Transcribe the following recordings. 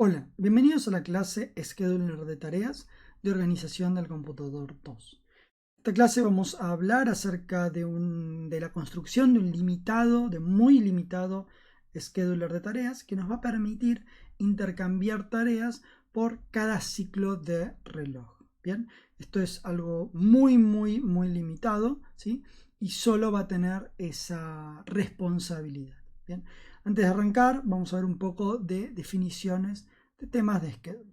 Hola, bienvenidos a la clase Scheduler de tareas de organización del computador 2. En esta clase vamos a hablar acerca de la construcción de un limitado, de muy limitado scheduler de tareas que nos va a permitir intercambiar tareas por cada ciclo de reloj. Bien, esto es algo muy limitado, ¿sí? Y solo va a tener esa responsabilidad. Bien, antes de arrancar vamos a ver un poco de definiciones de temas de schedule.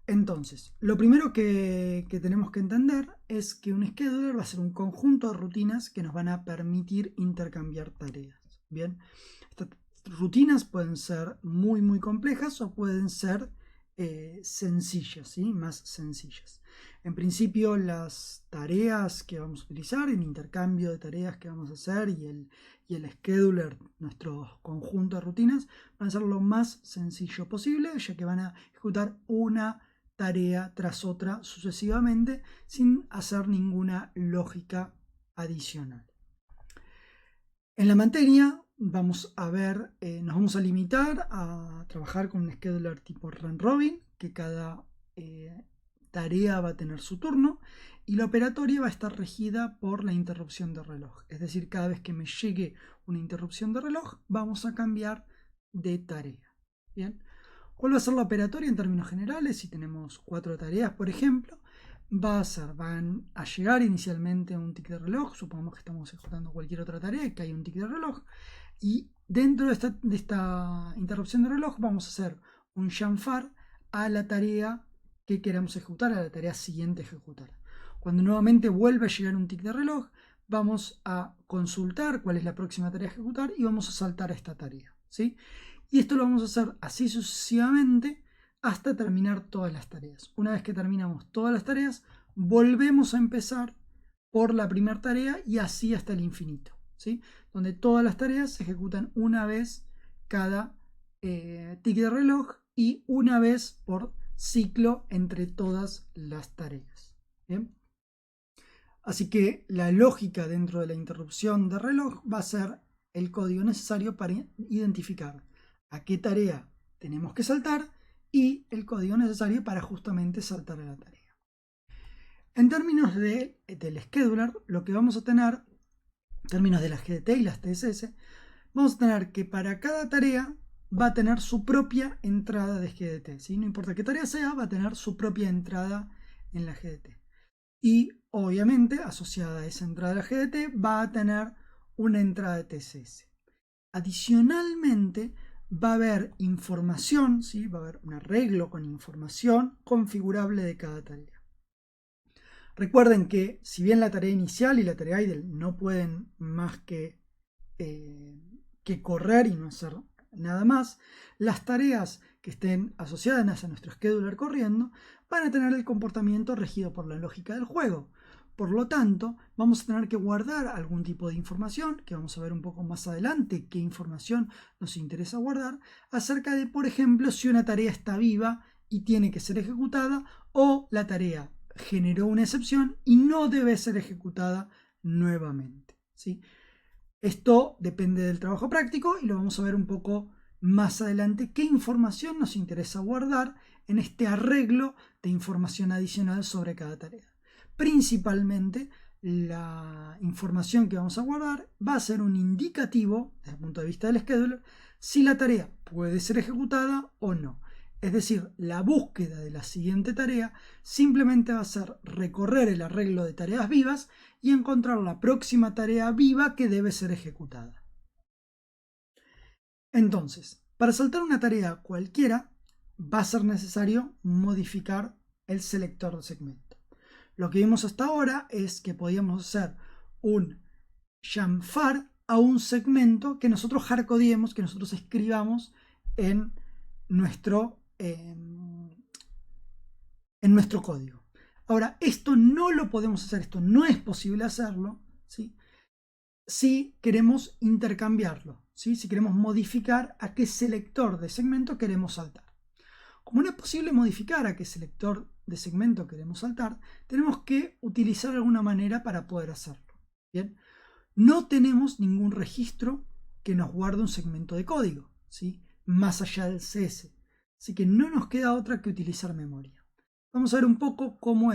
Entonces, lo primero que tenemos que entender es que un scheduler va a ser un conjunto de rutinas que nos van a permitir intercambiar tareas. Bien, estas rutinas pueden ser muy complejas o pueden ser sencillas, ¿sí? Más sencillas. En principio, las tareas que vamos a utilizar, el intercambio de tareas que vamos a hacer y el scheduler, nuestro conjunto de rutinas, van a ser lo más sencillo posible, ya que van a ejecutar una tarea tras otra sucesivamente sin hacer ninguna lógica adicional. En la materia vamos a ver, nos vamos a limitar a trabajar con un scheduler tipo Round Robin, que cada tarea va a tener su turno, y la operatoria va a estar regida por la interrupción de reloj. Es decir, cada vez que me llegue una interrupción de reloj, vamos a cambiar de tarea. Bien, ¿cuál va a ser la operatoria en términos generales? Si tenemos 4 tareas, por ejemplo, van a llegar inicialmente a un tic de reloj. Supongamos que estamos ejecutando cualquier otra tarea y que hay un tic de reloj. Y dentro de esta interrupción de reloj vamos a hacer un chanfar a la tarea que queramos ejecutar, a la tarea siguiente a ejecutar. Cuando nuevamente vuelve a llegar un tic de reloj, vamos a consultar cuál es la próxima tarea a ejecutar y vamos a saltar a esta tarea, ¿sí? Y esto lo vamos a hacer así sucesivamente hasta terminar todas las tareas. Una vez que terminamos todas las tareas, volvemos a empezar por la primera tarea y así hasta el infinito, ¿sí? Donde todas las tareas se ejecutan una vez cada tic de reloj y una vez por ciclo entre todas las tareas. ¿Bien? Así que la lógica dentro de la interrupción de reloj va a ser el código necesario para identificar a qué tarea tenemos que saltar y el código necesario para justamente saltar a la tarea. En términos del scheduler, lo que vamos a tener, en términos de las GDT y las TSS, vamos a tener que para cada tarea va a tener su propia entrada de GDT, ¿sí? No importa qué tarea sea, va a tener su propia entrada en la GDT. Y obviamente, asociada a esa entrada de la GDT, va a tener una entrada de TSS. Adicionalmente, va a haber información, ¿sí? Va a haber un arreglo con información configurable de cada tarea. Recuerden que si bien la tarea inicial y la tarea idle no pueden más que correr y no hacer nada más, las tareas que estén asociadas a nuestro scheduler corriendo van a tener el comportamiento regido por la lógica del juego. Por lo tanto, vamos a tener que guardar algún tipo de información, que vamos a ver un poco más adelante qué información nos interesa guardar, acerca de, por ejemplo, si una tarea está viva y tiene que ser ejecutada, o la tarea generó una excepción y no debe ser ejecutada nuevamente, ¿sí? Esto depende del trabajo práctico y lo vamos a ver un poco más adelante qué información nos interesa guardar en este arreglo de información adicional sobre cada tarea. Principalmente la información que vamos a guardar va a ser un indicativo desde el punto de vista del scheduler si la tarea puede ser ejecutada o no. Es decir, la búsqueda de la siguiente tarea simplemente va a ser recorrer el arreglo de tareas vivas y encontrar la próxima tarea viva que debe ser ejecutada. Entonces, para saltar una tarea cualquiera, va a ser necesario modificar el selector de segmento. Lo que vimos hasta ahora es que podíamos hacer un chanfar a un segmento que nosotros hardcodeemos, que nosotros escribamos en nuestro código. Ahora, esto no lo podemos hacer, esto no es posible hacerlo, ¿sí? Si queremos intercambiarlo, ¿sí? Si queremos modificar a qué selector de segmento queremos saltar. Como no es posible modificar a qué selector de segmento queremos saltar, tenemos que utilizar alguna manera para poder hacerlo. ¿Bien? No tenemos ningún registro que nos guarde un segmento de código, ¿sí? Más allá del CS. Así que no nos queda otra que utilizar memoria. Vamos a ver un poco cómo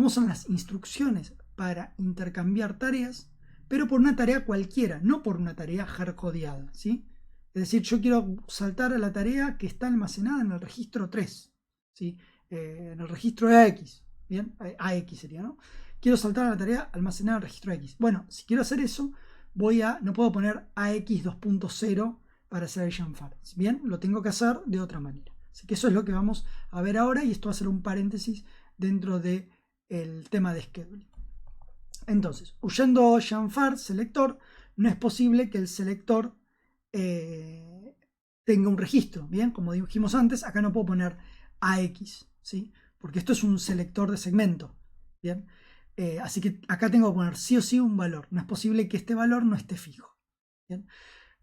son las instrucciones para intercambiar tareas, pero por una tarea cualquiera, no por una tarea hardcodeada, ¿sí? Es decir, yo quiero saltar a la tarea que está almacenada en el registro 3, ¿sí? En el registro AX, ¿bien? AX sería, ¿no? Quiero saltar a la tarea almacenada en el registro X. Bueno, si quiero hacer eso, no puedo poner AX 2.0 para hacer el chanfar, ¿bien? Lo tengo que hacer de otra manera. Así que eso es lo que vamos a ver ahora y esto va a ser un paréntesis dentro del tema de scheduling. Entonces, usando chanfar selector, no es posible que el selector tenga un registro, ¿bien? Como dijimos antes, acá no puedo poner AX, ¿sí? Porque esto es un selector de segmento, ¿bien? Así que acá tengo que poner sí o sí un valor. No es posible que este valor no esté fijo, ¿bien?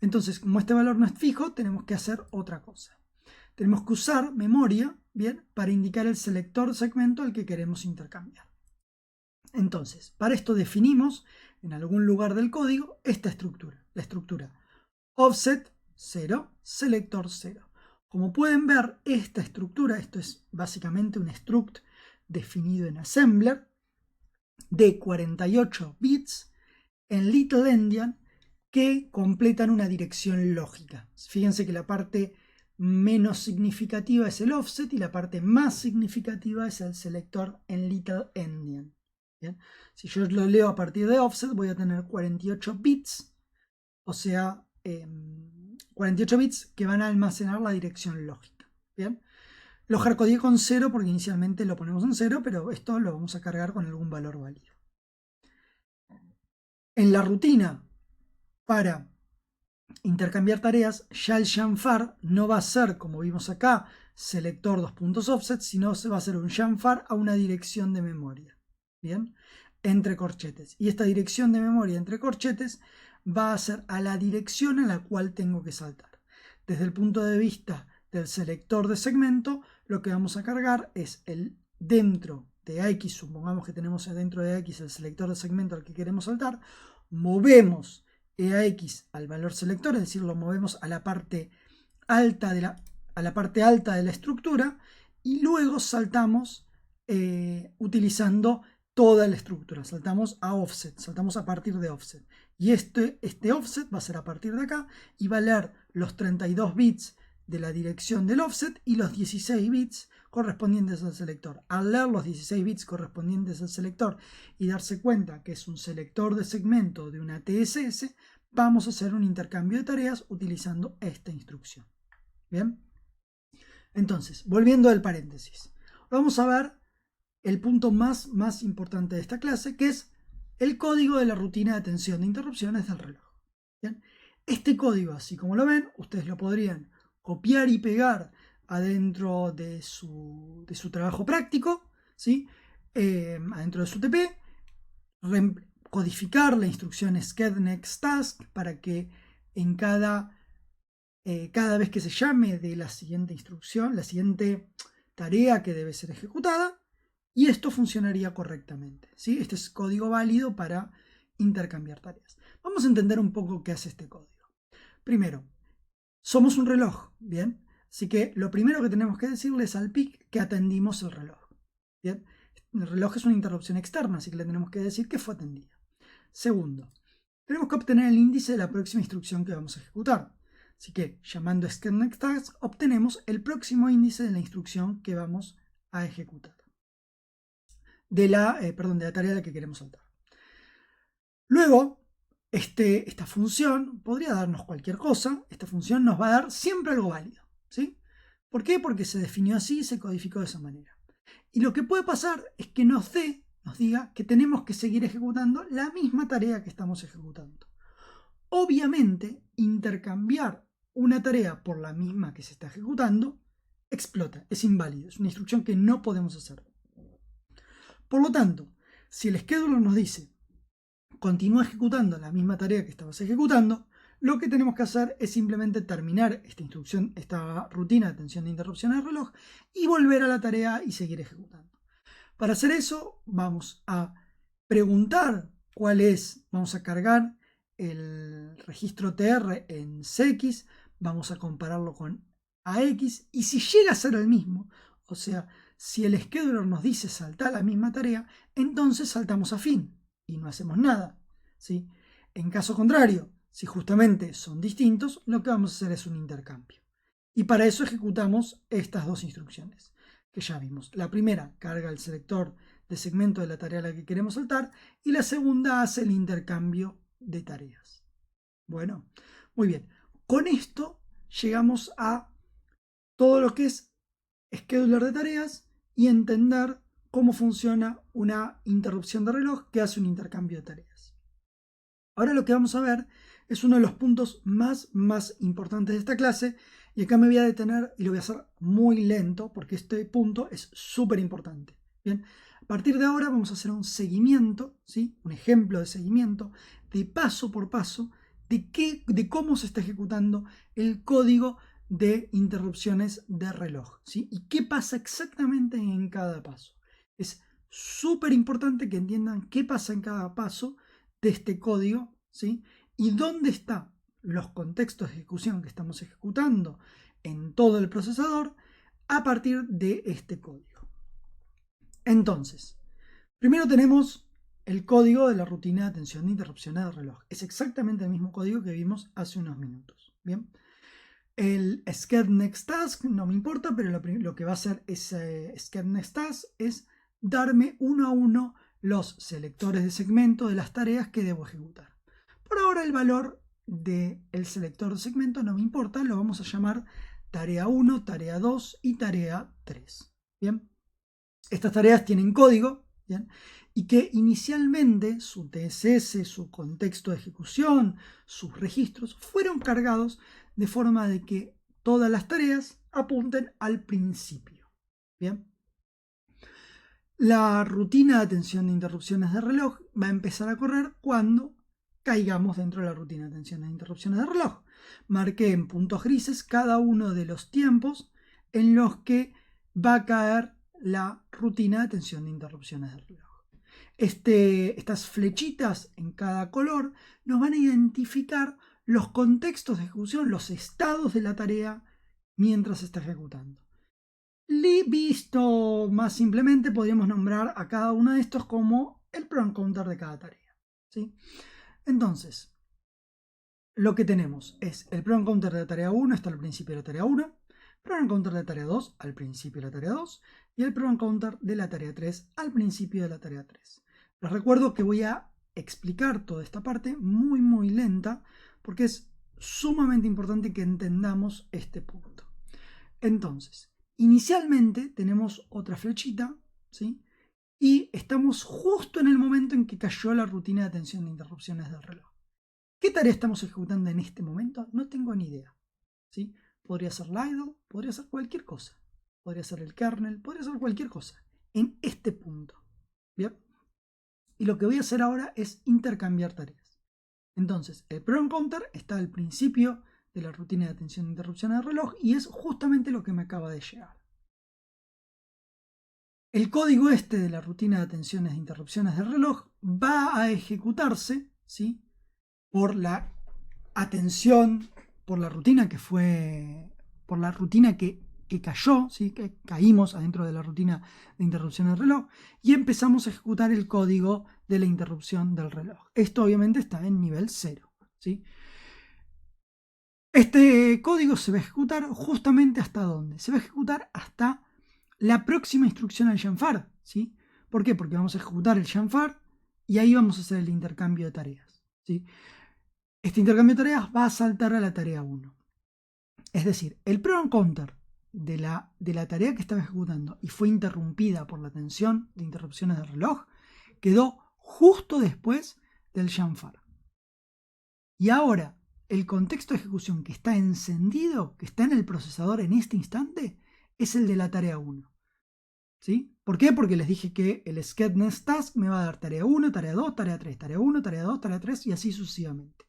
Entonces, como este valor no es fijo, tenemos que hacer otra cosa. Tenemos que usar memoria, ¿bien? Para indicar el selector de segmento al que queremos intercambiar. Entonces, para esto definimos en algún lugar del código esta estructura, la estructura offset 0, selector 0. Como pueden ver, esta estructura, esto es básicamente un struct definido en assembler de 48 bits en Little Endian que completan una dirección lógica. Fíjense que la parte menos significativa es el offset y la parte más significativa es el selector en Little Endian. ¿Bien? Si yo lo leo a partir de offset voy a tener 48 bits, o sea, 48 bits que van a almacenar la dirección lógica. ¿Bien? Lo hardcodeé con 0 porque inicialmente lo ponemos en 0, pero esto lo vamos a cargar con algún valor válido. En la rutina para intercambiar tareas, ya el chanfar no va a ser, como vimos acá, selector 2.offset, sino se va a hacer un chanfar a una dirección de memoria, ¿bien? Entre corchetes. Y esta dirección de memoria entre corchetes va a ser a la dirección a la cual tengo que saltar. Desde el punto de vista del selector de segmento, lo que vamos a cargar es el dentro de AX, supongamos que tenemos dentro de AX el selector de segmento al que queremos saltar, movemos EAX al valor selector, es decir, lo movemos a la parte alta de la estructura y luego saltamos utilizando toda la estructura, saltamos a offset, saltamos a partir de offset. Y este offset va a ser a partir de acá y va a leer los 32 bits de la dirección del offset y los 16 bits correspondientes al selector. Al leer los 16 bits correspondientes al selector y darse cuenta que es un selector de segmento de una TSS, vamos a hacer un intercambio de tareas utilizando esta instrucción. Bien, entonces, volviendo al paréntesis, vamos a ver el punto más importante de esta clase, que es el código de la rutina de atención de interrupciones del reloj. ¿Bien? Este código, así como lo ven, ustedes lo podrían copiar y pegar adentro de su trabajo práctico, ¿sí? Adentro de su TP, codificar la instrucción SCHED_NEXT_TASK para que en cada vez que se llame de la siguiente instrucción, la siguiente tarea que debe ser ejecutada, y esto funcionaría correctamente, ¿sí? Este es código válido para intercambiar tareas. Vamos a entender un poco qué hace este código. Primero, somos un reloj, ¿bien? Así que lo primero que tenemos que decirle es al PIC que atendimos el reloj, ¿bien? El reloj es una interrupción externa, así que le tenemos que decir que fue atendida. Segundo, tenemos que obtener el índice de la próxima instrucción que vamos a ejecutar. Así que, llamando a SCHED_NEXT_TASK, obtenemos el próximo índice de la instrucción que vamos a ejecutar. De la tarea a la que queremos saltar. Luego, esta función podría darnos cualquier cosa. Esta función nos va a dar siempre algo válido, ¿sí? ¿Por qué? Porque se definió así y se codificó de esa manera. Y lo que puede pasar es que nos diga que tenemos que seguir ejecutando la misma tarea que estamos ejecutando. Obviamente, intercambiar una tarea por la misma que se está ejecutando explota, es inválido, es una instrucción que no podemos hacer. Por lo tanto, si el scheduler nos dice continúa ejecutando la misma tarea que estabas ejecutando, lo que tenemos que hacer es simplemente terminar esta rutina de atención de interrupción al reloj y volver a la tarea y seguir ejecutando. Para hacer eso vamos a preguntar vamos a cargar el registro TR en CX, vamos a compararlo con a X, y si llega a ser el mismo, o sea, si el scheduler nos dice saltar la misma tarea, entonces saltamos a fin y no hacemos nada, ¿sí? En caso contrario, si justamente son distintos, lo que vamos a hacer es un intercambio. Y para eso ejecutamos estas dos instrucciones que ya vimos. La primera carga el selector de segmento de la tarea a la que queremos saltar y la segunda hace el intercambio de tareas. Bueno, muy bien. Con esto llegamos a todo lo que es scheduler de tareas y entender cómo funciona una interrupción de reloj que hace un intercambio de tareas. Ahora lo que vamos a ver es uno de los puntos más importantes de esta clase, y acá me voy a detener y lo voy a hacer muy lento porque este punto es súper importante. Bien, a partir de ahora vamos a hacer un seguimiento, ¿sí? Un ejemplo de seguimiento de paso por paso de cómo se está ejecutando el código de interrupciones de reloj, ¿sí? Y qué pasa exactamente en cada paso. Es súper importante que entiendan qué pasa en cada paso de este código, ¿sí? Y dónde están los contextos de ejecución que estamos ejecutando en todo el procesador a partir de este código. Entonces, primero tenemos el código de la rutina de atención de interrupciones de reloj. Es exactamente el mismo código que vimos hace unos minutos. Bien. El SCHED_NEXT_TASK no me importa, pero lo que va a hacer ese SCHED_NEXT_TASK es darme uno a uno los selectores de segmento de las tareas que debo ejecutar. Por ahora el valor del selector de segmento no me importa, lo vamos a llamar tarea 1, tarea 2 y tarea 3. Bien. Estas tareas tienen código, ¿bien? Y que inicialmente su TSS, su contexto de ejecución, sus registros fueron cargados de forma de que todas las tareas apunten al principio. Bien. La rutina de atención de interrupciones de reloj va a empezar a correr cuando caigamos dentro de la rutina de atención de interrupciones de reloj. Marqué en puntos grises cada uno de los tiempos en los que va a caer la rutina de atención de interrupciones de reloj. Estas flechitas en cada color nos van a identificar los contextos de ejecución, los estados de la tarea mientras se está ejecutando. Visto más simplemente, podríamos nombrar a cada uno de estos como el program counter de cada tarea, ¿sí? Entonces, lo que tenemos es el program counter de la tarea 1 está al principio de la tarea 1, program counter de la tarea 2 al principio de la tarea 2 y el program counter de la tarea 3 al principio de la tarea 3. Les recuerdo que voy a explicar toda esta parte muy lenta porque es sumamente importante que entendamos este punto. Entonces, inicialmente tenemos otra flechita, ¿sí? Y estamos justo en el momento en que cayó la rutina de atención de interrupciones del reloj. ¿Qué tarea estamos ejecutando en este momento? No tengo ni idea, ¿sí? Podría ser la idle, podría ser cualquier cosa. Podría ser el kernel, podría ser cualquier cosa. En este punto, ¿bien? Y lo que voy a hacer ahora es intercambiar tareas. Entonces, el program counter está al principio de la rutina de atención de interrupciones de reloj y es justamente lo que me acaba de llegar. El código este de la rutina de atenciones de interrupciones del reloj va a ejecutarse, ¿sí? Por la atención, por la rutina que fue, por la rutina que cayó, ¿sí? Que caímos adentro de la rutina de interrupción del reloj y empezamos a ejecutar el código de la interrupción del reloj. Esto obviamente está en nivel 0, ¿sí? Este código se va a ejecutar justamente hasta dónde? Se va a ejecutar hasta la próxima instrucción al chanfar, ¿sí? ¿Por qué? Porque vamos a ejecutar el chanfar y ahí vamos a hacer el intercambio de tareas, ¿sí? Este intercambio de tareas va a saltar a la tarea 1. Es decir, el program counter de la tarea que estaba ejecutando y fue interrumpida por la atención de interrupciones del reloj quedó justo después del chanfar. Y ahora, el contexto de ejecución que está encendido, que está en el procesador en este instante, es el de la tarea 1. ¿Sí? ¿Por qué? Porque les dije que el SCHED_NEXT_TASK me va a dar tarea 1, tarea 2, tarea 3, tarea 1, tarea 2, tarea 3 y así sucesivamente.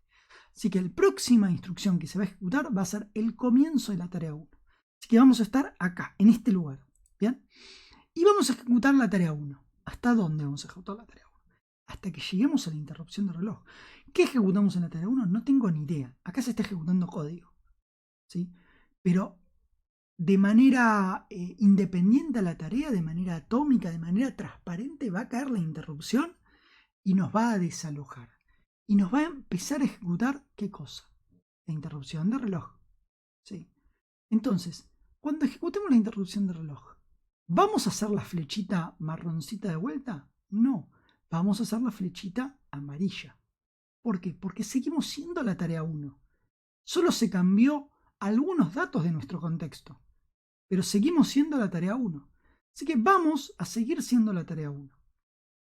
Así que la próxima instrucción que se va a ejecutar va a ser el comienzo de la tarea 1. Así que vamos a estar acá, en este lugar. ¿Bien? Y vamos a ejecutar la tarea 1. ¿Hasta dónde vamos a ejecutar la tarea 1? Hasta que lleguemos a la interrupción de reloj. ¿Qué ejecutamos en la tarea 1? No tengo ni idea. Acá se está ejecutando código, ¿sí? Pero de manera independiente a la tarea, de manera atómica, de manera transparente, va a caer la interrupción y nos va a desalojar. Y nos va a empezar a ejecutar, ¿qué cosa? La interrupción de reloj. ¿Sí? Entonces, cuando ejecutemos la interrupción de reloj, ¿vamos a hacer la flechita marroncita de vuelta? No, vamos a hacer la flechita amarilla. ¿Por qué? Porque seguimos siendo la tarea 1. Solo se cambió algunos datos de nuestro contexto, pero seguimos siendo la tarea 1. Así que vamos a seguir siendo la tarea 1.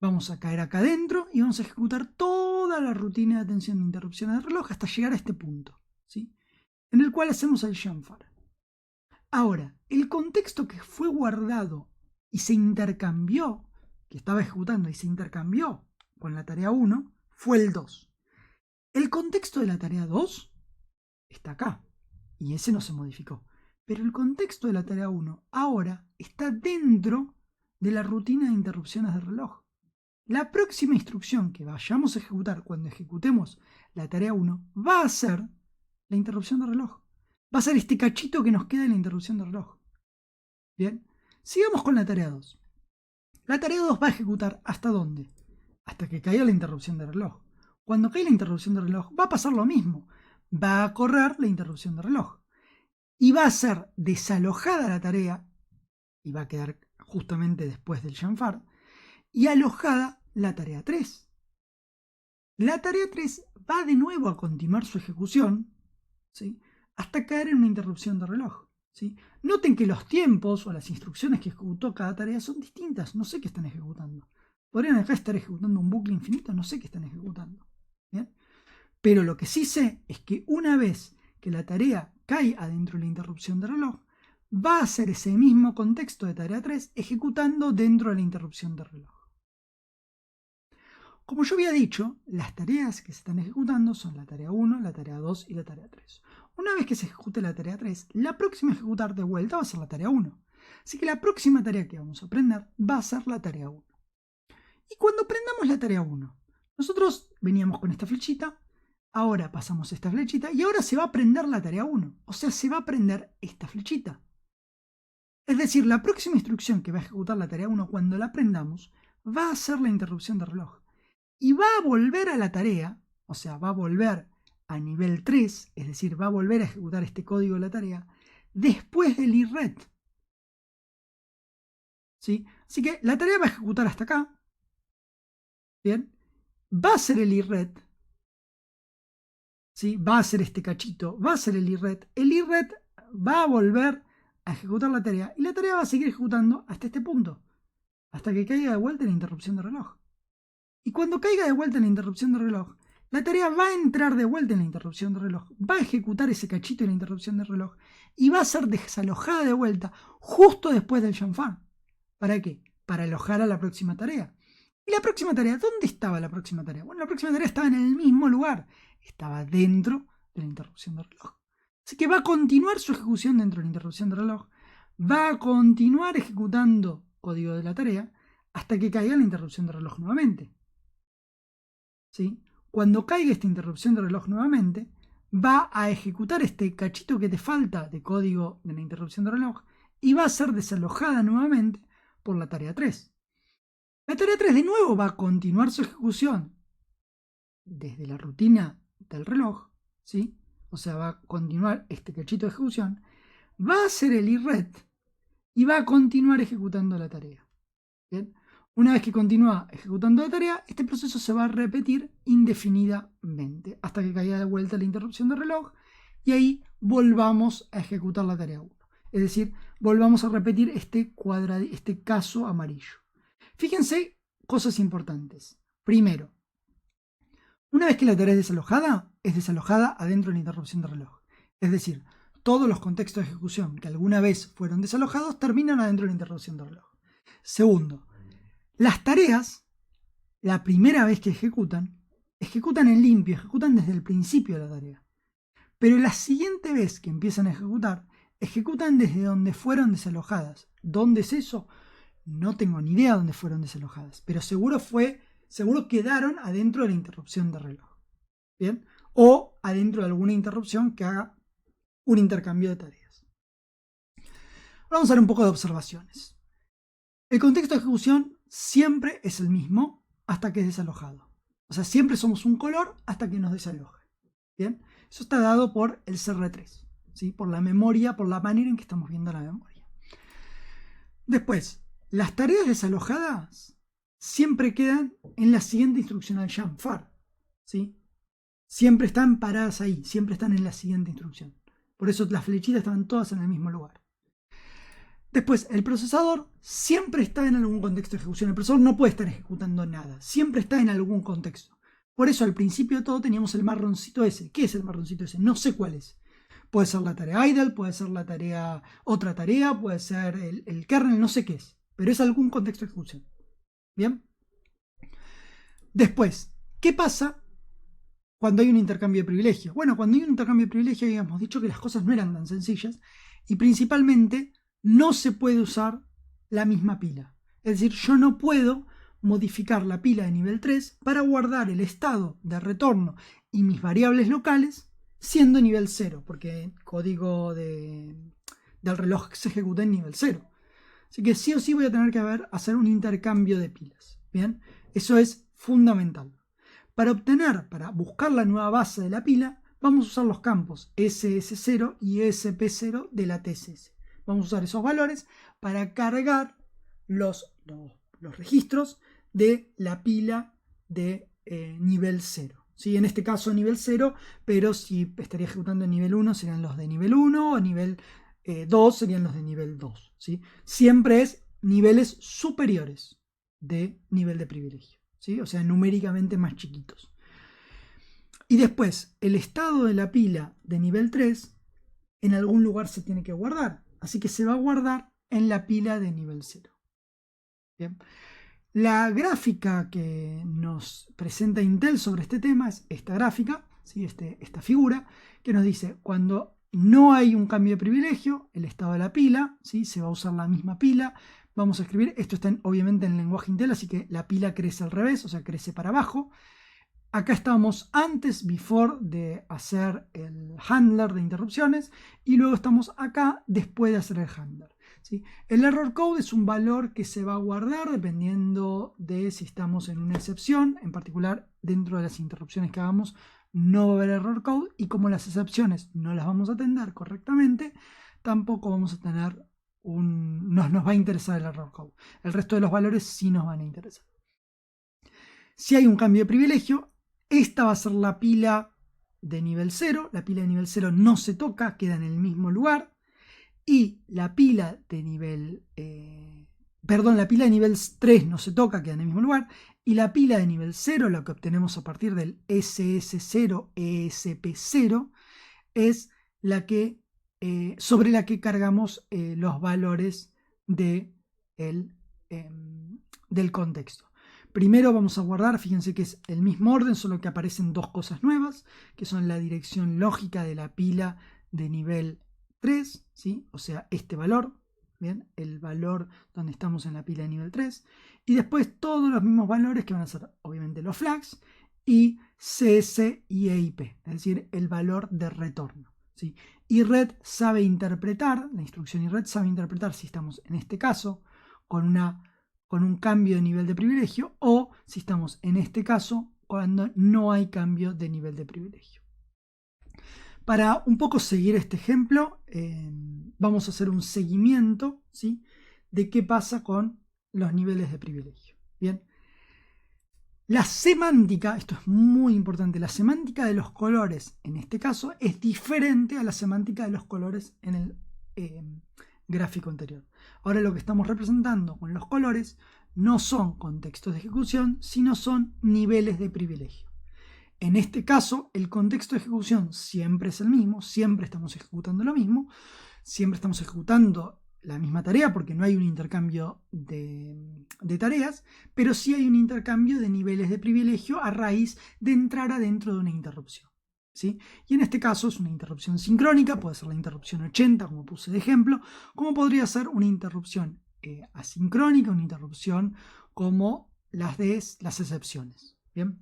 Vamos a caer acá adentro y vamos a ejecutar toda la rutina de atención de interrupción de reloj hasta llegar a este punto, ¿sí? En el cual hacemos el chanfar. Ahora, el contexto que fue guardado y se intercambió, que estaba ejecutando y se intercambió con la tarea 1, fue el 2. El contexto de la tarea 2 está acá, y ese no se modificó. Pero el contexto de la tarea 1 ahora está dentro de la rutina de interrupciones de reloj. La próxima instrucción que vayamos a ejecutar cuando ejecutemos la tarea 1 va a ser la interrupción de reloj. Va a ser este cachito que nos queda de la interrupción de reloj. Bien, sigamos con la tarea 2. La tarea 2 va a ejecutar ¿hasta dónde? Hasta que caiga la interrupción de reloj. Cuando caiga la interrupción de reloj va a pasar lo mismo. Va a correr la interrupción de reloj. Y va a ser desalojada la tarea, y va a quedar justamente después del chanfar, y alojada la tarea 3. La tarea 3 va de nuevo a continuar su ejecución, ¿sí? Hasta caer en una interrupción de reloj, ¿sí? Noten que los tiempos o las instrucciones que ejecutó cada tarea son distintas. No sé qué están ejecutando. Podrían acá estar ejecutando un bucle infinito, no sé qué están ejecutando. ¿Bien? Pero lo que sí sé es que una vez que la tarea cae adentro de la interrupción de reloj, va a ser ese mismo contexto de tarea 3 ejecutando dentro de la interrupción de reloj. Como yo había dicho, las tareas que se están ejecutando son la tarea 1, la tarea 2 y la tarea 3. Una vez que se ejecute la tarea 3, la próxima a ejecutar de vuelta va a ser la tarea 1. Así que la próxima tarea que vamos a aprender va a ser la tarea 1. Y cuando aprendamos la tarea 1, nosotros veníamos con esta flechita, ahora pasamos esta flechita y ahora se va a aprender la tarea 1. O sea, se va a aprender esta flechita. Es decir, la próxima instrucción que va a ejecutar la tarea 1 cuando la aprendamos va a ser la interrupción de reloj. Y va a volver a la tarea, o sea, va a volver a nivel 3, es decir, va a volver a ejecutar este código de la tarea después del IRET. ¿Sí? Así que la tarea va a ejecutar hasta acá. Bien. Va a ser el IRET. ¿Sí? Va a ser este cachito, va a ser el IRET. El IRET va a volver a ejecutar la tarea y la tarea va a seguir ejecutando hasta este punto, hasta que caiga de vuelta la interrupción de reloj. Y cuando caiga de vuelta en la interrupción de reloj, la tarea va a entrar de vuelta en la interrupción de reloj, va a ejecutar ese cachito en la interrupción de reloj y va a ser desalojada de vuelta justo después del chanfar. ¿Para qué? Para alojar a la próxima tarea. ¿Y la próxima tarea? ¿Dónde estaba la próxima tarea? Bueno, la próxima tarea estaba en el mismo lugar, estaba dentro de la interrupción de reloj. Así que va a continuar su ejecución dentro de la interrupción de reloj, va a continuar ejecutando código de la tarea hasta que caiga la interrupción de reloj nuevamente. ¿Sí? Cuando caiga esta interrupción de reloj nuevamente, va a ejecutar este cachito que te falta de código de la interrupción de reloj y va a ser desalojada nuevamente por la tarea 3. La tarea 3 de nuevo va a continuar su ejecución desde la rutina del reloj, ¿sí? O sea, va a continuar este cachito de ejecución, va a hacer el IRET y va a continuar ejecutando la tarea. ¿Bien? Una vez que continúa ejecutando la tarea, este proceso se va a repetir indefinidamente hasta que caiga de vuelta la interrupción de reloj y ahí volvamos a ejecutar la tarea 1. Es decir, volvamos a repetir este caso amarillo. Fíjense cosas importantes. Primero, una vez que la tarea es desalojada adentro de la interrupción de reloj. Es decir, todos los contextos de ejecución que alguna vez fueron desalojados terminan adentro de la interrupción de reloj. Segundo, las tareas, la primera vez que ejecutan en limpio, ejecutan desde el principio de la tarea. Pero la siguiente vez que empiezan a ejecutar, ejecutan desde donde fueron desalojadas. ¿Dónde es eso? No tengo ni idea dónde fueron desalojadas, pero seguro quedaron adentro de la interrupción de reloj. ¿Bien? O adentro de alguna interrupción que haga un intercambio de tareas. Vamos a ver un poco de observaciones. El contexto de ejecución siempre es el mismo hasta que es desalojado. O sea, siempre somos un color hasta que nos desaloje. ¿Bien? Eso está dado por el CR3, ¿sí? Por la memoria, por la manera en que estamos viendo la memoria. Después, las tareas desalojadas siempre quedan en la siguiente instrucción al jump far, ¿sí? Siempre están paradas ahí, siempre están en la siguiente instrucción. Por eso las flechitas estaban todas en el mismo lugar. Después, el procesador siempre está en algún contexto de ejecución. El procesador no puede estar ejecutando nada, siempre está en algún contexto. Por eso al principio de todo teníamos el marroncito ese. ¿Qué es el marroncito ese? No sé cuál es. Puede ser la tarea idle, puede ser la tarea, otra tarea, puede ser el kernel, no sé qué es. Pero es algún contexto de ejecución. ¿Bien? Después, ¿qué pasa cuando hay un intercambio de privilegio? Bueno, cuando hay un intercambio de privilegio habíamos dicho que las cosas no eran tan sencillas y principalmente no se puede usar la misma pila. Es decir, yo no puedo modificar la pila de nivel 3 para guardar el estado de retorno y mis variables locales siendo nivel 0, porque el código del reloj se ejecuta en nivel 0. Así que sí o sí voy a tener que hacer un intercambio de pilas. Bien, eso es fundamental. Para buscar la nueva base de la pila, vamos a usar los campos SS0 y SP0 de la TSS. Vamos a usar esos valores para cargar los registros de la pila de nivel 0. ¿Sí? En este caso nivel 0, pero si estaría ejecutando en nivel 1 serían los de nivel 1 o nivel 2 serían los de nivel 2. ¿Sí? Siempre es niveles superiores de nivel de privilegio. ¿Sí? O sea, numéricamente más chiquitos. Y después, el estado de la pila de nivel 3 en algún lugar se tiene que guardar. Así que se va a guardar en la pila de nivel 0. Bien. La gráfica que nos presenta Intel sobre este tema es esta gráfica, ¿sí? Esta figura, que nos dice cuando no hay un cambio de privilegio, el estado de la pila, ¿sí? Se va a usar la misma pila. Vamos a escribir, esto está obviamente en el lenguaje Intel, así que la pila crece al revés, o sea, crece para abajo. Acá estamos antes, before, de hacer el handler de interrupciones y luego estamos acá después de hacer el handler. ¿Sí? El error code es un valor que se va a guardar dependiendo de si estamos en una excepción, en particular dentro de las interrupciones que hagamos no va a haber error code y como las excepciones no las vamos a atender correctamente, tampoco vamos a tener nos va a interesar el error code. El resto de los valores sí nos van a interesar. Si hay un cambio de privilegio, esta va a ser la pila de nivel 0. La pila de nivel 0 no se toca, queda en el mismo lugar. Y la pila de nivel... la pila de nivel 3 no se toca, queda en el mismo lugar. Y la pila de nivel 0, lo que obtenemos a partir del SS0, ESP0, es la que, sobre la que cargamos los valores del contexto. Primero vamos a guardar, fíjense que es el mismo orden, solo que aparecen dos cosas nuevas, que son la dirección lógica de la pila de nivel 3, ¿sí? O sea, este valor, ¿bien? El valor donde estamos en la pila de nivel 3, y después todos los mismos valores que van a ser obviamente los flags y CS y EIP, es decir, el valor de retorno, ¿sí? Y red sabe interpretar, la instrucción y red sabe interpretar si estamos en este caso con un cambio de nivel de privilegio o si estamos en este caso cuando no hay cambio de nivel de privilegio. Para un poco seguir este ejemplo, vamos a hacer un seguimiento, ¿sí? De qué pasa con los niveles de privilegio. Bien. La semántica, esto es muy importante, la semántica de los colores en este caso es diferente a la semántica de los colores en el gráfico anterior. Ahora lo que estamos representando con los colores no son contextos de ejecución, sino son niveles de privilegio. En este caso, el contexto de ejecución siempre es el mismo, siempre estamos ejecutando lo mismo, siempre estamos ejecutando la misma tarea porque no hay un intercambio de tareas, pero sí hay un intercambio de niveles de privilegio a raíz de entrar adentro de una interrupción. ¿Sí? Y en este caso es una interrupción sincrónica, puede ser la interrupción 80, como puse de ejemplo, como podría ser una interrupción asincrónica, una interrupción como las de las excepciones. ¿Bien?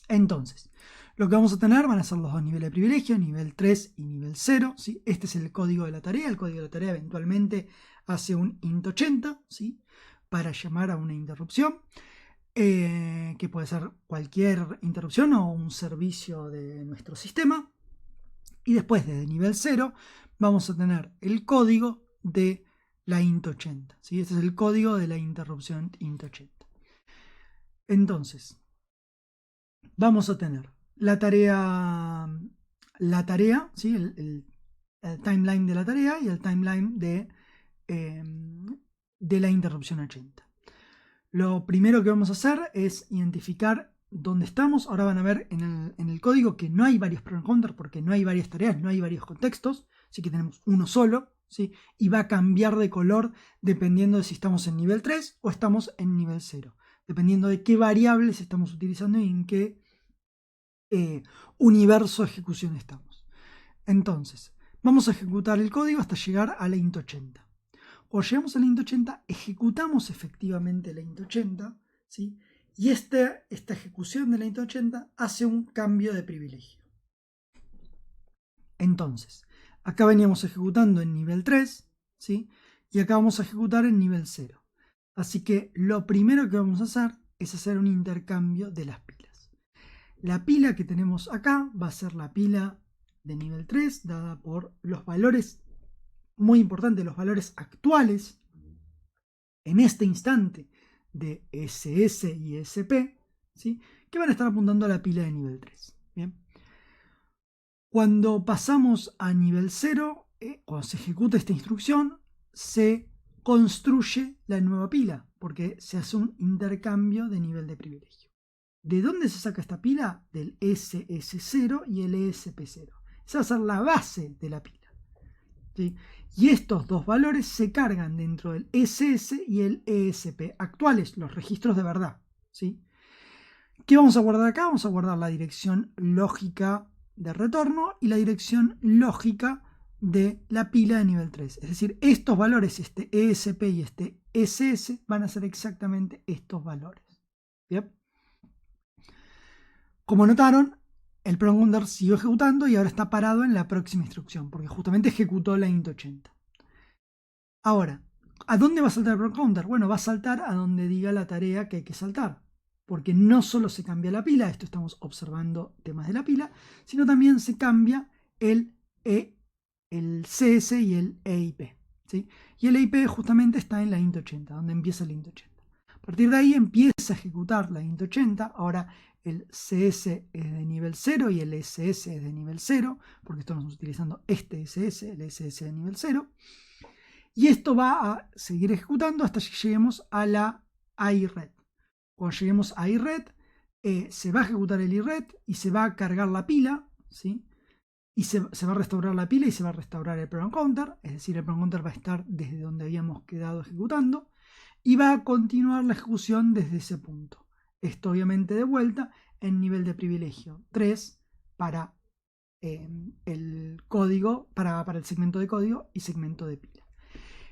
Entonces, Lo que vamos a tener van a ser los dos niveles de privilegio, nivel 3 y nivel 0. ¿Sí? Este es el código de la tarea. El código de la tarea eventualmente hace un int80, ¿sí? Para llamar a una interrupción, que puede ser cualquier interrupción o un servicio de nuestro sistema. Y después, desde nivel 0, vamos a tener el código de la int80. ¿Sí? Este es el código de la interrupción int80. Entonces, vamos a tener la tarea, ¿sí? el timeline de la tarea y el timeline de la interrupción 80. Lo primero que vamos a hacer es identificar dónde estamos. Ahora van a ver en el código que no hay varios program counters porque no hay varias tareas, no hay varios contextos, así que tenemos uno solo, ¿sí? Y va a cambiar de color dependiendo de si estamos en nivel 3 o estamos en nivel 0, dependiendo de qué variables estamos utilizando y en qué universo de ejecución estamos. Entonces, vamos a ejecutar el código hasta llegar a la int80. Cuando llegamos a la int80, ejecutamos efectivamente la int80, ¿sí? Y esta ejecución de la int80 hace un cambio de privilegio. Entonces, acá veníamos ejecutando en nivel 3, ¿sí? Y acá vamos a ejecutar en nivel 0. Así que lo primero que vamos a hacer es hacer un intercambio de las pilas. La pila que tenemos acá va a ser la pila de nivel 3, dada por los valores, muy importante, los valores actuales en este instante de SS y SP, ¿sí? Que van a estar apuntando a la pila de nivel 3. ¿Bien? Cuando pasamos a nivel 0, cuando se ejecuta esta instrucción, se construye la nueva pila, porque se hace un intercambio de nivel de privilegio. ¿De dónde se saca esta pila? Del SS0 y el ESP0. Esa va a ser la base de la pila. ¿Sí? Y estos dos valores se cargan dentro del SS y el ESP, actuales, los registros de verdad. ¿Sí? ¿Qué vamos a guardar acá? Vamos a guardar la dirección lógica de retorno y la dirección lógica de la pila de nivel 3. Es decir, estos valores, este ESP y este SS, van a ser exactamente estos valores. ¿Bien? Como notaron, el program counter siguió ejecutando y ahora está parado en la próxima instrucción, porque justamente ejecutó la int80. Ahora, ¿a dónde va a saltar el program counter? Bueno, va a saltar a donde diga la tarea que hay que saltar, porque no solo se cambia la pila, esto estamos observando temas de la pila, sino también se cambia el CS y el EIP. ¿Sí? Y el EIP justamente está en la int80, donde empieza la int80. A partir de ahí empieza a ejecutar la int80. Ahora el CS es de nivel 0 y el SS es de nivel 0, porque estamos utilizando este SS, el SS de nivel 0. Y esto va a seguir ejecutando hasta que lleguemos a la IRED. Cuando lleguemos a IRED, se va a ejecutar el IRED y se va a cargar la pila, ¿sí? Y se va a restaurar la pila y se va a restaurar el program counter, es decir, el program counter va a estar desde donde habíamos quedado ejecutando y va a continuar la ejecución desde ese punto. Esto obviamente de vuelta en nivel de privilegio 3 para el código, para el segmento de código y segmento de pila.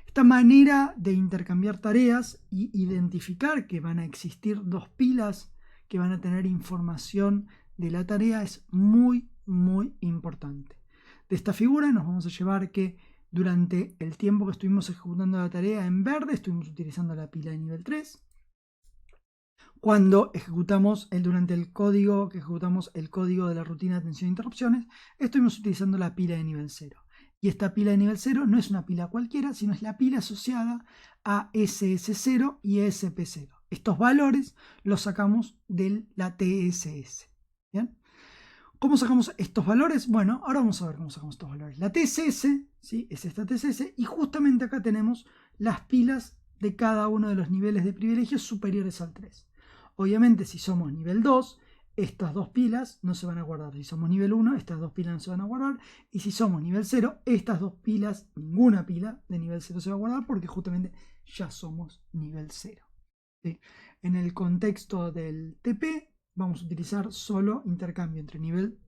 Esta manera de intercambiar tareas y identificar que van a existir dos pilas que van a tener información de la tarea es muy importante. De esta figura nos vamos a llevar que durante el tiempo que estuvimos ejecutando la tarea en verde estuvimos utilizando la pila de nivel 3. Cuando ejecutamos durante el código que ejecutamos el código de la rutina de atención a interrupciones, estuvimos utilizando la pila de nivel 0. Y esta pila de nivel 0 no es una pila cualquiera, sino es la pila asociada a SS0 y ESP0. Estos valores los sacamos de la TSS. ¿Bien? ¿Cómo sacamos estos valores? Bueno, ahora vamos a ver cómo sacamos estos valores. La TSS, ¿sí? Es esta TSS, y justamente acá tenemos las pilas de cada uno de los niveles de privilegios superiores al 3. Obviamente, si somos nivel 2, estas dos pilas no se van a guardar. Si somos nivel 1, estas dos pilas no se van a guardar. Y si somos nivel 0, estas dos pilas, ninguna pila de nivel 0 se va a guardar porque justamente ya somos nivel 0. ¿Sí? En el contexto del TP, vamos a utilizar solo intercambio entre nivel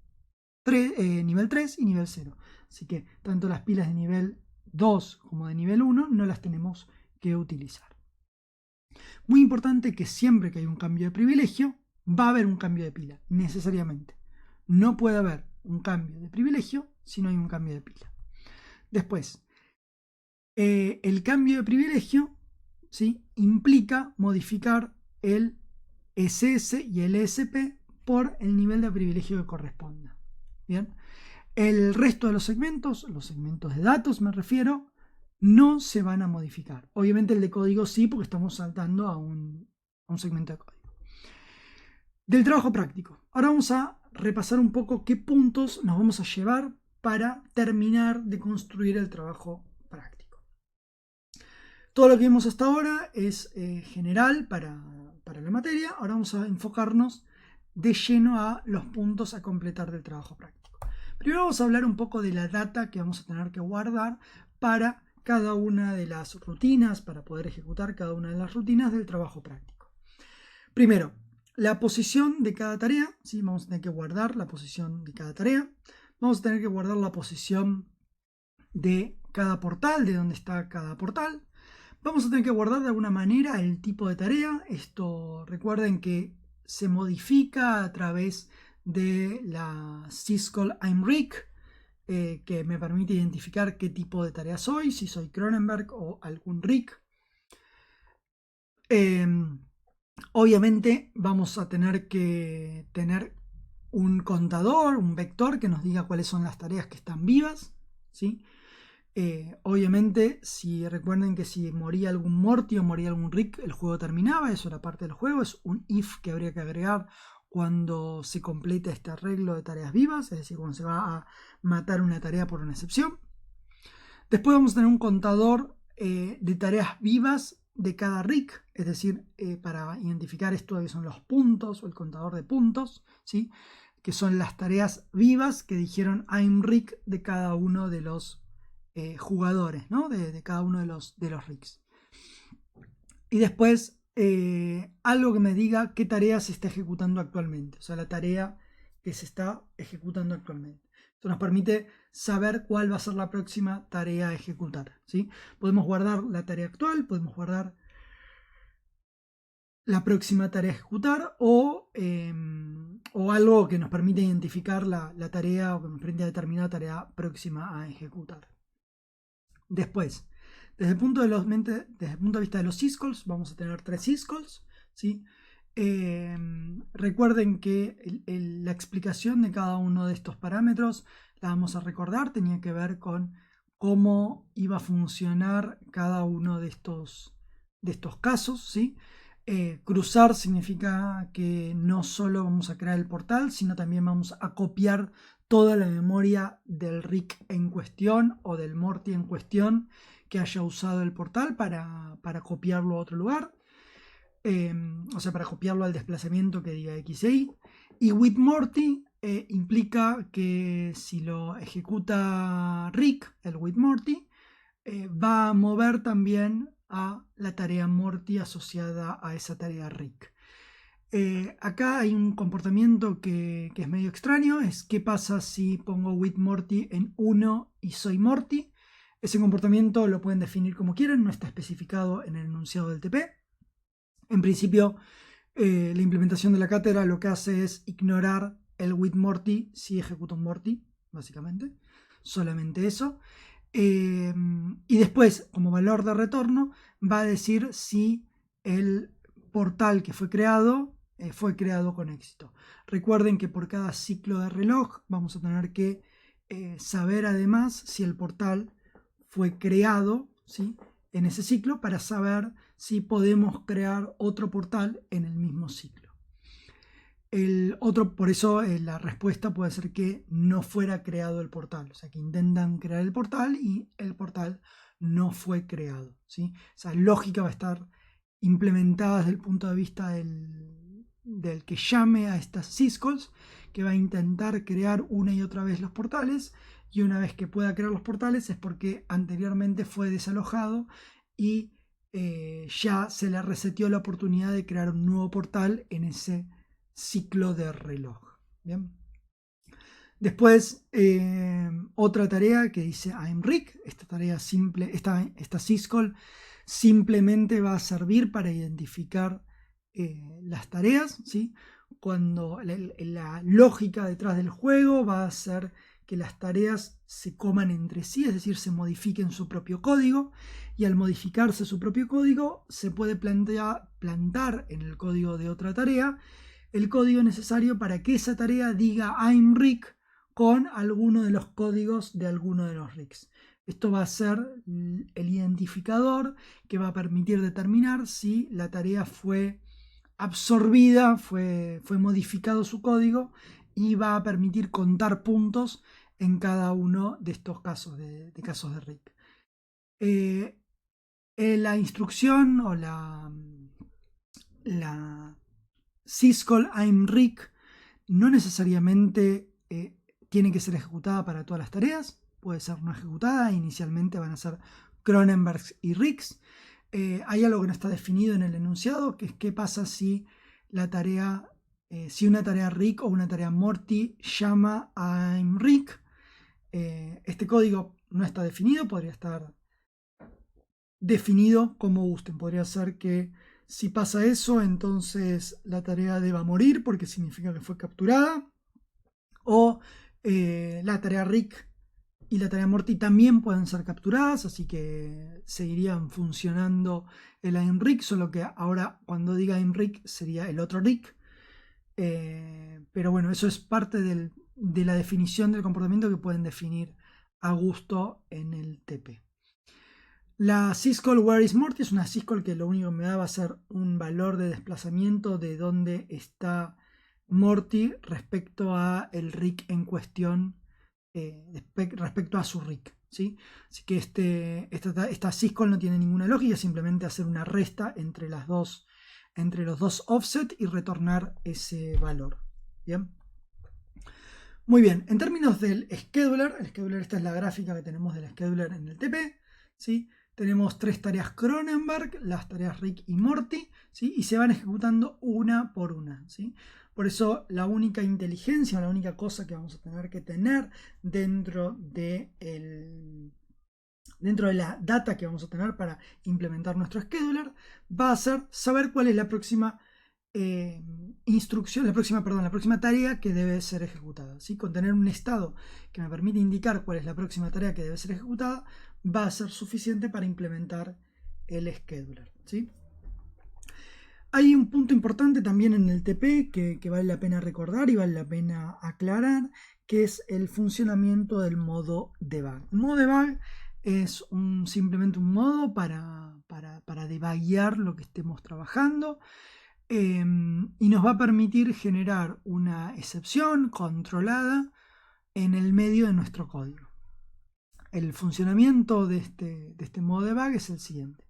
3 y nivel 0. Así que tanto las pilas de nivel 2 como de nivel 1 no las tenemos que utilizar. Muy importante que siempre que hay un cambio de privilegio, va a haber un cambio de pila, necesariamente. no puede haber un cambio de privilegio si no hay un cambio de pila. Después, el cambio de privilegio, ¿sí?, implica modificar el SS y el ESP por el nivel de privilegio que corresponda. Bien, el resto de los segmentos de datos me refiero, no se van a modificar. Obviamente el de código sí, porque estamos saltando a un segmento de código. Del trabajo práctico. Ahora vamos a repasar un poco qué puntos nos vamos a llevar para terminar de construir el trabajo práctico. Todo lo que vimos hasta ahora es general para la materia. Ahora vamos a enfocarnos de lleno a los puntos a completar del trabajo práctico. Primero vamos a hablar un poco de la data que vamos a tener que guardar para cada una de las rutinas, para poder ejecutar cada una de las rutinas del trabajo práctico. Primero, la posición de cada tarea, ¿sí? Vamos a tener que guardar la posición de cada tarea. Vamos a tener que guardar la posición de cada portal, de dónde está cada portal. Vamos a tener que guardar de alguna manera el tipo de tarea. Esto, recuerden que se modifica a través de la syscall imRic, que me permite identificar qué tipo de tarea soy, si soy Cronenberg o algún RIC. Obviamente vamos a tener que tener un contador, un vector que nos diga cuáles son las tareas que están vivas, ¿sí? Obviamente, si recuerden que si moría algún Morty o moría algún Rick, el juego terminaba, eso era parte del juego, es un if que habría que agregar cuando se completa este arreglo de tareas vivas, es decir, cuando se va a matar una tarea por una excepción. Después vamos a tener un contador de tareas vivas de cada Rick, es decir, para identificar esto que son los puntos o el contador de puntos, ¿sí?, que son las tareas vivas que dijeron imRic de cada uno de los jugadores, ¿no?, de cada uno de los Ricks. Y después algo que me diga qué tarea se está ejecutando actualmente, o sea, la tarea que se está ejecutando actualmente. Esto nos permite saber cuál va a ser la próxima tarea a ejecutar, ¿sí? Podemos guardar la tarea actual, podemos guardar la próxima tarea a ejecutar o algo que nos permite identificar la tarea o que nos permite determinar la tarea próxima a ejecutar. Después, desde el punto de vista de los syscalls, vamos a tener 3 syscalls, ¿sí? Recuerden que la explicación de cada uno de estos parámetros la vamos a recordar, tenía que ver con cómo iba a funcionar cada uno de estos casos, ¿sí? Cruzar significa que no solo vamos a crear el portal, sino también vamos a copiar toda la memoria del Rick en cuestión o del Morty en cuestión que haya usado el portal para copiarlo a otro lugar. O sea, para copiarlo al desplazamiento que diga x e y. Y with Morty implica que si lo ejecuta Rick, el with Morty, va a mover también a la tarea Morty asociada a esa tarea Rick. Acá hay un comportamiento que es medio extraño, es qué pasa si pongo with Morty en 1 y soy Morty. Ese comportamiento lo pueden definir como quieran, no está especificado en el enunciado del TP. En principio, la implementación de la cátedra lo que hace es ignorar el with Morty si ejecuta un Morty, básicamente, solamente eso. Y después, como valor de retorno, va a decir si el portal que fue creado con éxito. Recuerden que por cada ciclo de reloj vamos a tener que saber además si el portal fue creado, ¿sí?, en ese ciclo, para saber si podemos crear otro portal en el mismo ciclo. Por eso la respuesta puede ser que no fuera creado el portal, o sea, que intentan crear el portal y el portal no fue creado, ¿sí? Esa lógica va a estar implementada desde el punto de vista del que llame a estas syscalls, que va a intentar crear una y otra vez los portales, y una vez que pueda crear los portales es porque anteriormente fue desalojado y ya se le reseteó la oportunidad de crear un nuevo portal en ese ciclo de reloj. Bien. Después, otra tarea que dice imRic. Esta tarea simple, esta syscall simplemente va a servir para identificar las tareas, ¿sí?, cuando la lógica detrás del juego va a ser que las tareas se coman entre sí, es decir, se modifiquen su propio código, y al modificarse su propio código se puede plantar en el código de otra tarea el código necesario para que esa tarea diga I'm Rick con alguno de los códigos de alguno de los Ricks. Esto va a ser el identificador que va a permitir determinar si la tarea fue absorbida, fue modificado su código, y va a permitir contar puntos en cada uno de estos casos, de casos de Rick. La instrucción o la syscall I'm Rick no necesariamente tiene que ser ejecutada para todas las tareas, puede ser no ejecutada. Inicialmente van a ser Cronenbergs y Ricks. Hay algo que no está definido en el enunciado, que es qué pasa si la tarea, si una tarea Rick o una tarea Morty llama a I'm Rick. Este código no está definido, podría estar definido como gusten. Podría ser que si pasa eso, entonces la tarea deba morir porque significa que fue capturada, o la tarea Rick y la tarea Morty también pueden ser capturadas, así que seguirían funcionando el I'm Rick, solo que ahora cuando diga I'm Rick sería el otro Rick. Pero bueno, eso es parte de la definición del comportamiento que pueden definir a gusto en el TP. La syscall where is Morty es una syscall que lo único que me da va a ser un valor de desplazamiento de dónde está Morty respecto a el Rick en cuestión, respecto a su Rick, ¿sí? Así que esta syscall no tiene ninguna lógica, simplemente hacer una resta entre los dos offset y retornar ese valor. ¿Bien? Muy bien, en términos del scheduler, esta es la gráfica que tenemos del scheduler en el TP, ¿sí? Tenemos 3 tareas Cronenberg, las tareas Rick y Morty, ¿sí? Y se van ejecutando una por una, ¿sí? Por eso la única inteligencia, la única cosa que vamos a tener que tener dentro de la data que vamos a tener para implementar nuestro scheduler va a ser saber cuál es la próxima la próxima tarea que debe ser ejecutada, ¿sí? Con tener un estado que me permite indicar cuál es la próxima tarea que debe ser ejecutada va a ser suficiente para implementar el scheduler, ¿sí? Hay un punto importante también en el TP que vale la pena recordar y vale la pena aclarar, que es el funcionamiento del modo debug. El modo debug es simplemente un modo para debuguear lo que estemos trabajando. Y nos va a permitir generar una excepción controlada en el medio de nuestro código. El funcionamiento de este modo debug es el siguiente.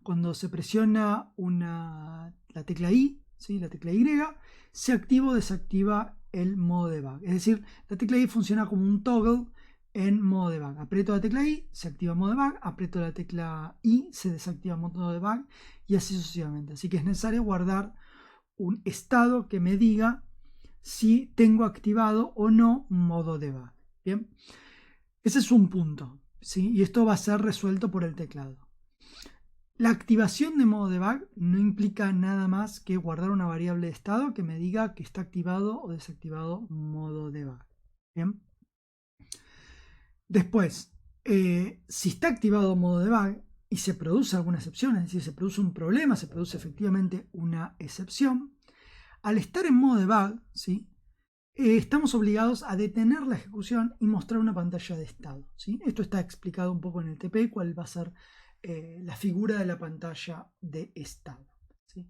Cuando se presiona la tecla I, ¿sí? La tecla Y, se activa o desactiva el modo debug. Es decir, la tecla I funciona como un toggle en modo debug. Aprieto la tecla I, se activa modo debug, aprieto la tecla I, se desactiva modo debug, y así sucesivamente. Así que es necesario guardar un estado que me diga si tengo activado o no modo debug. Bien, ese es un punto, ¿sí? Y esto va a ser resuelto por el teclado. La activación de modo debug no implica nada más que guardar una variable de estado que me diga que está activado o desactivado modo debug. Bien. Después, si está activado modo debug y se produce alguna excepción, es decir, se produce un problema, se produce efectivamente una excepción, al estar en modo debug, ¿sí? Estamos obligados a detener la ejecución y mostrar una pantalla de estado, ¿sí? Esto está explicado un poco en el TP, cuál va a ser la figura de la pantalla de estado, ¿sí?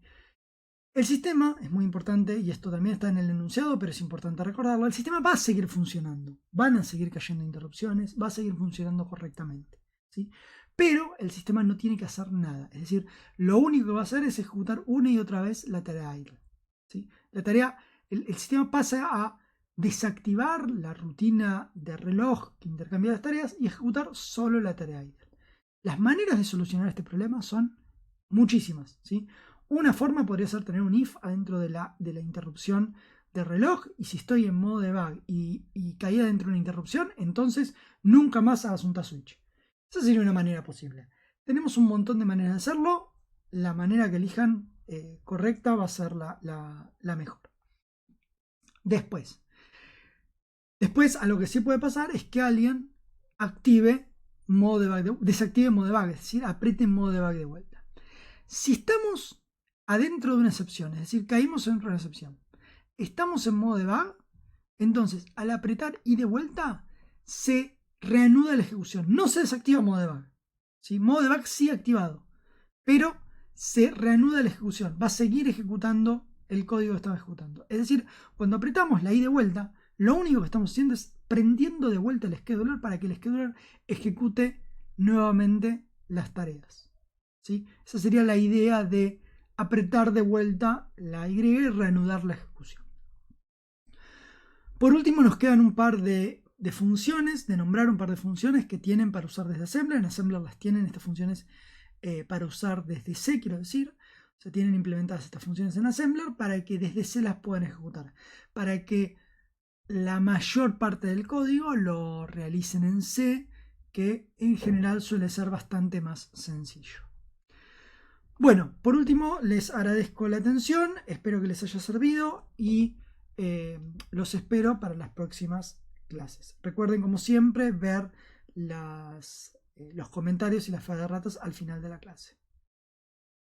El sistema es muy importante, y esto también está en el enunciado, pero es importante recordarlo. El sistema va a seguir funcionando, van a seguir cayendo interrupciones, va a seguir funcionando correctamente, ¿sí? Pero el sistema no tiene que hacer nada, es decir, lo único que va a hacer es ejecutar una y otra vez la tarea idle, ¿sí? El sistema pasa a desactivar la rutina de reloj que intercambia las tareas y ejecutar solo la tarea idle. Las maneras de solucionar este problema son muchísimas, ¿sí? Una forma podría ser tener un if adentro de la interrupción de reloj, y si estoy en modo debug y caía dentro de una interrupción, entonces nunca más hagas un task switch. Esa sería una manera posible. Tenemos un montón de maneras de hacerlo. La manera que elijan correcta va a ser la mejor. Después, a lo que sí puede pasar es que alguien active modo debug, desactive modo debug, es decir, apriete modo debug de vuelta. Si estamos adentro de una excepción, es decir, caímos dentro de una excepción, estamos en modo debug, entonces al apretar y de vuelta se reanuda la ejecución, no se desactiva modo debug. ¿Sí? Modo debug sí activado, pero se reanuda la ejecución, va a seguir ejecutando el código que estaba ejecutando. Es decir, cuando apretamos la I de vuelta, lo único que estamos haciendo es prendiendo de vuelta el scheduler para que el scheduler ejecute nuevamente las tareas. ¿Sí? Esa sería la idea de apretar de vuelta la Y y reanudar la ejecución. Por último, nos quedan un par de funciones, de nombrar un par de funciones que tienen para usar desde Assembler. En Assembler las tienen estas funciones para usar desde C, quiero decir. O sea, tienen implementadas estas funciones en Assembler para que desde C las puedan ejecutar. Para que la mayor parte del código lo realicen en C, que en general suele ser bastante más sencillo. Bueno, por último, les agradezco la atención, espero que les haya servido y los espero para las próximas clases. Recuerden, como siempre, ver los comentarios y las fe de ratas al final de la clase.